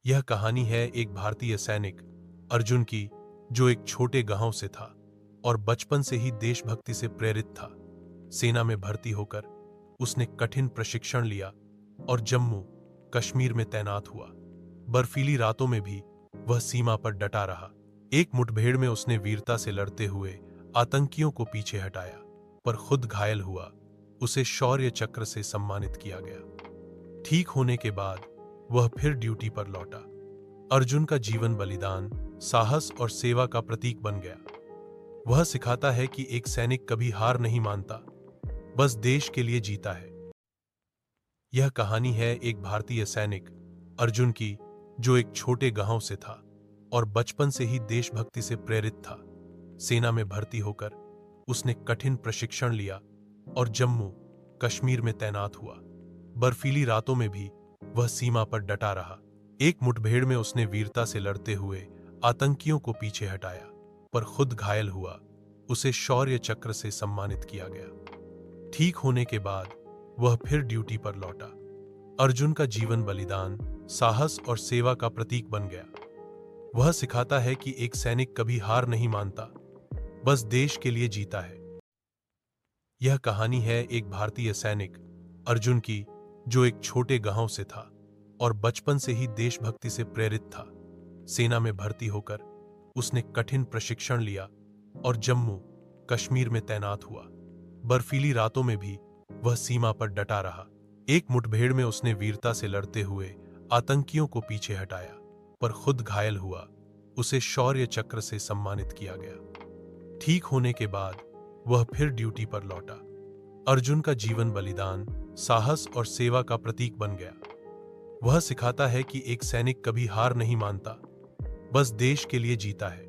यह कहानी है एक भारतीय सैनिक अर्जुन की, जो एक छोटे गांव से था और बचपन से ही देशभक्ति से प्रेरित था। सेना में भर्ती होकर उसने कठिन प्रशिक्षण लिया और जम्मू कश्मीर में तैनात हुआ। बर्फीली रातों में भी वह सीमा पर डटा रहा। एक मुठभेड़ में उसने वीरता से लड़ते हुए आतंकियों को पीछे हटाया, पर खुद घायल हुआ। उसे शौर्य चक्र से सम्मानित किया गया। ठीक होने के बाद वह फिर ड्यूटी पर लौटा। अर्जुन का जीवन बलिदान, साहस और सेवा का प्रतीक बन गया। वह सिखाता है कि एक सैनिक कभी हार नहीं मानता, बस देश के लिए जीता है। यह कहानी है एक भारतीय सैनिक अर्जुन की, जो एक छोटे गांव से था और बचपन से ही देशभक्ति से प्रेरित था। सेना में भर्ती होकर उसने कठिन प्रशिक्षण लिया और जम्मू कश्मीर में तैनात हुआ। बर्फीली रातों में भी वह सीमा पर डटा रहा। एक मुठभेड़ में उसने वीरता से लड़ते हुए आतंकियों को पीछे हटाया, पर खुद घायल हुआ। उसे शौर्य चक्र से सम्मानित किया गया। ठीक होने के बाद वह फिर ड्यूटी पर लौटा। अर्जुन का जीवन बलिदान, साहस और सेवा का प्रतीक बन गया। वह सिखाता है कि एक सैनिक कभी हार नहीं मानता, बस देश के लिए जीता है। यह कहानी है एक भारतीय सैनिक अर्जुन की, जो एक छोटे गांव से था और बचपन से ही देशभक्ति से प्रेरित था। सेना में भर्ती होकर उसने कठिन प्रशिक्षण लिया और जम्मू कश्मीर में तैनात हुआ। बर्फीली रातों में भी वह सीमा पर डटा रहा। एक मुठभेड़ में उसने वीरता से लड़ते हुए आतंकियों को पीछे हटाया, पर खुद घायल हुआ। उसे शौर्य चक्र से सम्मानित किया गया। ठीक होने के बाद वह फिर ड्यूटी पर लौटा। अर्जुन का जीवन बलिदान, साहस और सेवा का प्रतीक बन गया। वह सिखाता है कि एक सैनिक कभी हार नहीं मानता, बस देश के लिए जीता है।